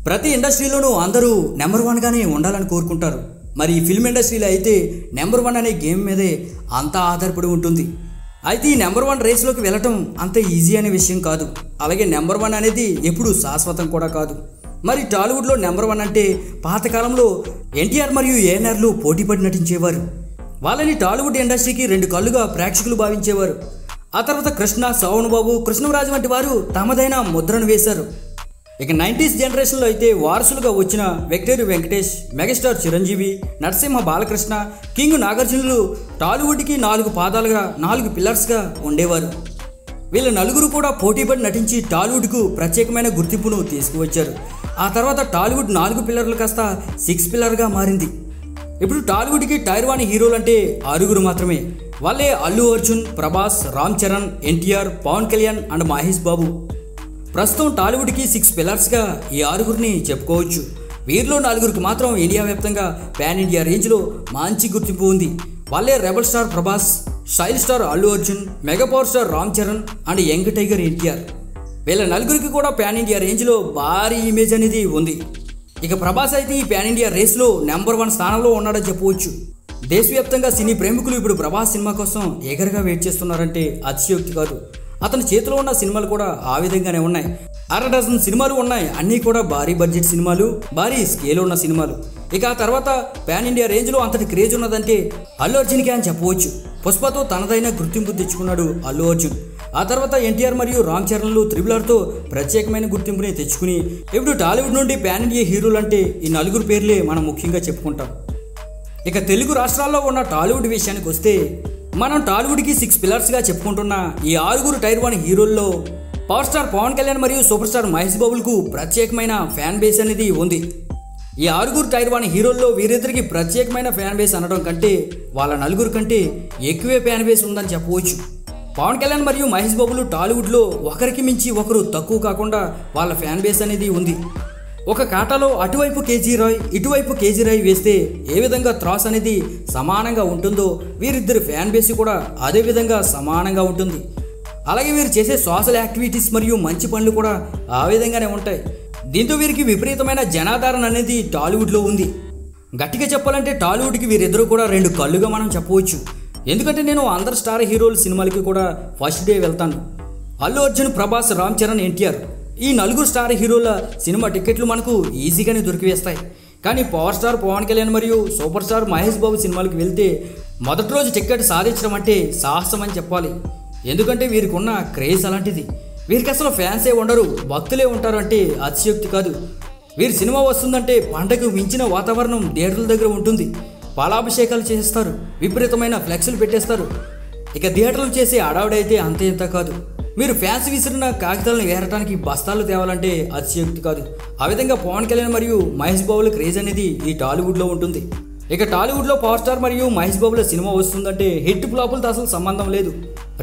ప్రతి ఇండస్ట్రీలోనూ అందరూ నెంబర్ 1 గానే ఉండాలని కోరుకుంటారు. మరి ఫిల్మ్ ఇండస్ట్రీలో అయితే నెంబర్ 1 అనే గేమ్ మీదే అంతా ఆధారపడి ఉంటుంది. అయితే ఈ నెంబర్ 1 రేస్లోకి వెళ్ళటం అంత ఈజీ అనే విషయం కాదు. అలాగే నెంబర్ 1 అనేది ఎప్పుడు శాశ్వతం కూడా కాదు. మరి టాలీవుడ్లో నెంబర్ 1 అంటే పాతకాలంలో ఎన్టీఆర్ మరియు ఏఎన్ఆర్లు పోటీపడి నటించేవారు. వాళ్ళని టాలీవుడ్ ఇండస్ట్రీకి 2 కళ్ళుగా ప్రేక్షకులు భావించేవారు. ఆ తర్వాత కృష్ణ, సోమన్ బాబు, కృష్ణరాజు వంటి వారు తమదైన ముద్రను వేశారు. ఇక 90s జనరేషన్లో అయితే వారసులుగా వచ్చిన వెంకటేరు వెంకటేష్, మెగాస్టార్ చిరంజీవి, నరసింహ బాలకృష్ణ, కింగ్ నాగార్జునులు టాలీవుడ్కి 4 పాదాలుగా 4 పిల్లర్స్గా ఉండేవారు. వీళ్ళ నలుగురు కూడా పోటీపడి నటించి టాలీవుడ్కు ప్రత్యేకమైన గుర్తింపును తీసుకువచ్చారు. ఆ తర్వాత టాలీవుడ్ 4 పిల్లర్లు కాస్త 6 పిల్లర్గా మారింది. ఇప్పుడు టాలీవుడ్కి టైర్ 1 హీరోలు అంటే 6 మాత్రమే. వాళ్ళే అల్లు అర్జున్, ప్రభాస్, రామ్ చరణ్, ఎన్టీఆర్, పవన్ కళ్యాణ్ అండ్ మహేష్ బాబు. ప్రస్తుతం టాలీవుడ్కి 6 పిల్లర్స్గా ఈ 6గురిని చెప్పుకోవచ్చు. వీరిలో 4గురికి మాత్రం ఇండియా వ్యాప్తంగా పాన్ ఇండియా రేంజ్లో మంచి గుర్తింపు ఉంది. వాళ్ళే rebel star Prabhas, style star Allu Arjun, mega power star Ram Charan and young tiger NTR. వీళ్ళ 4గురికి కూడా పాన్ ఇండియా రేంజ్లో భారీ ఇమేజ్ అనేది ఉంది. ఇక ప్రభాస్ అయితే ఈ పాన్ ఇండియా రేస్లో నెంబర్ 1 స్థానంలో ఉన్నాడని చెప్పవచ్చు. దేశవ్యాప్తంగా సినీ ప్రేమికులు ఇప్పుడు ప్రభాస్ సినిమా కోసం ఎగరగా వెయిట్ చేస్తున్నారంటే అతిశయోక్తి కాదు. అతని చేతిలో ఉన్న సినిమాలు కూడా ఆ విధంగానే ఉన్నాయి. 6 డజన్ సినిమాలు ఉన్నాయి. అన్నీ కూడా భారీ బడ్జెట్ సినిమాలు, భారీ స్కేల్ ఉన్న సినిమాలు. ఇక ఆ తర్వాత పాన్ ఇండియా రేంజ్లో అంతటి క్రేజ్ ఉన్నదంటే అల్లు అర్జున్కే అని చెప్పవచ్చు. పుష్పతో తనదైన గుర్తింపు తెచ్చుకున్నాడు అల్లు అర్జున్. ఆ తర్వాత ఎన్టీఆర్ మరియు రామ్ చరణ్లు త్రిబులర్తో ప్రత్యేకమైన గుర్తింపుని తెచ్చుకుని ఇప్పుడు టాలీవుడ్ నుండి పాన్ ఇండియా హీరోలు అంటే ఈ 4 పేర్లే మనం ముఖ్యంగా చెప్పుకుంటాం. ఇక తెలుగు రాష్ట్రాల్లో ఉన్న టాలీవుడ్ విషయానికి వస్తే మనం టాలీవుడ్కి 6 పిల్లర్స్గా చెప్పుకుంటున్న ఈ 6 టైర్ 1 హీరోల్లో పవర్ స్టార్ పవన్ కళ్యాణ్ మరియు సూపర్ స్టార్ మహేష్ బాబులకు ప్రత్యేకమైన ఫ్యాన్ బేస్ అనేది ఉంది. ఈ 6 టైర్ 1 హీరోల్లో వీరిద్దరికి ప్రత్యేకమైన ఫ్యాన్ బేస్ అనడం కంటే వాళ్ళ 4 కంటే ఎక్కువే ఫ్యాన్ బేస్ ఉందని చెప్పవచ్చు. పవన్ కళ్యాణ్ మరియు మహేష్ బాబులు టాలీవుడ్లో ఒకరికి మించి ఒకరు తక్కువ కాకుండా వాళ్ళ ఫ్యాన్ బేస్ అనేది ఉంది. ఒక కాటాలో అటువైపు కేజీ రాయ్, ఇటువైపు కేజీ రాయ్ వేస్తే ఏ విధంగా త్రాస్ అనేది సమానంగా ఉంటుందో వీరిద్దరు ఫ్యాన్ బేస్ కూడా అదే విధంగా సమానంగా ఉంటుంది. అలాగే వీరు చేసే సోషల్ యాక్టివిటీస్ మరియు మంచి పనులు కూడా ఆ విధంగానే ఉంటాయి. దీంతో వీరికి విపరీతమైన జనాదరణ అనేది టాలీవుడ్లో ఉంది. గట్టిగా చెప్పాలంటే టాలీవుడ్కి వీరిద్దరూ కూడా 2 కళ్ళుగా మనం చెప్పవచ్చు. ఎందుకంటే నేను అందరు స్టార్ హీరోల సినిమాలకి కూడా ఫస్ట్ డే వెళ్తాను. అల్లు అర్జున్, ప్రభాస్, రామ్ చరణ్, ఎన్టీఆర్ ఈ 4 స్టార్ హీరోల సినిమా టికెట్లు మనకు ఈజీగానే దొరికివేస్తాయి. కానీ పవర్ స్టార్ పవన్ కళ్యాణ్ మరియు సూపర్ స్టార్ మహేష్ బాబు సినిమాలకు వెళ్తే మొదటి రోజు టికెట్ సాధించడం అంటే సాహసం అని చెప్పాలి. ఎందుకంటే వీరికి ఉన్న క్రేజ్ అలాంటిది. వీరికి అసలు ఫ్యాన్సే ఉండరు, భక్తులే ఉంటారు అంటే అతిశయోక్తి కాదు. వీరి సినిమా వస్తుందంటే పండగకు మించిన వాతావరణం థియేటర్ల దగ్గర ఉంటుంది. పాలాభిషేకాలు చేస్తారు, విపరీతమైన ఫ్లెక్స్లు పెట్టేస్తారు. ఇక థియేటర్లు చేసే అడావిడైతే అంతే ఇంత కాదు. మీరు ఫ్యాన్స్ విసిరిన కాగితాలను ఏరటానికి బస్తాలు తేవాలంటే అతిశయోక్తి కాదు. ఆ విధంగా పవన్ కళ్యాణ్ మరియు మహేష్ బాబుల క్రేజ్ అనేది ఈ టాలీవుడ్లో ఉంటుంది. ఇక టాలీవుడ్లో పవర్ స్టార్ మరియు మహేష్ బాబుల సినిమా వస్తుందంటే హిట్ ఫ్లాపులతో అసలు సంబంధం లేదు.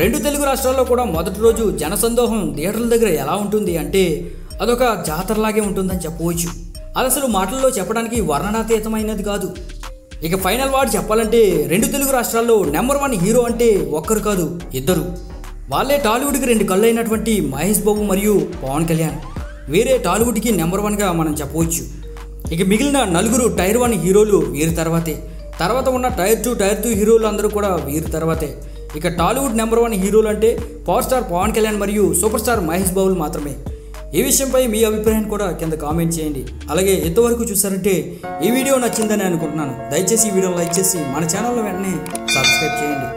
2 తెలుగు రాష్ట్రాల్లో కూడా మొదటి రోజు జనసందోహం థియేటర్ల దగ్గర ఎలా ఉంటుంది అంటే అదొక జాతరలాగే ఉంటుందని చెప్పవచ్చు. అది అసలు మాటల్లో చెప్పడానికి వర్ణనాతీతమైనది కాదు. ఇక ఫైనల్ వార్డ్ చెప్పాలంటే 2 తెలుగు రాష్ట్రాల్లో నెంబర్ 1 హీరో అంటే ఒక్కరు కాదు, 2. వాళ్ళే టాలీవుడ్కి 2 కళ్ళు అయినటువంటి మహేష్ బాబు మరియు పవన్ కళ్యాణ్. వీరే టాలీవుడ్కి నెంబర్ 1గా మనం చెప్పవచ్చు. ఇక మిగిలిన 4 టైర్ 1 హీరోలు వీరి తర్వాత ఉన్న టైర్ 2 హీరోలు అందరూ కూడా వీరి తర్వాతే. ఇక టాలీవుడ్ నెంబర్ 1 హీరోలు అంటే పవర్ స్టార్ పవన్ కళ్యాణ్ మరియు సూపర్ స్టార్ మహేష్ బాబులు మాత్రమే. ఈ విషయంపై మీ అభిప్రాయాన్ని కూడా కింద కామెంట్ చేయండి. అలాగే ఎంతవరకు చూసారంటే ఈ వీడియో నచ్చిందని అనుకుంటున్నాను. దయచేసి ఈ వీడియోని లైక్ చేసి మన ఛానల్లో వెంటనే సబ్స్క్రైబ్ చేయండి.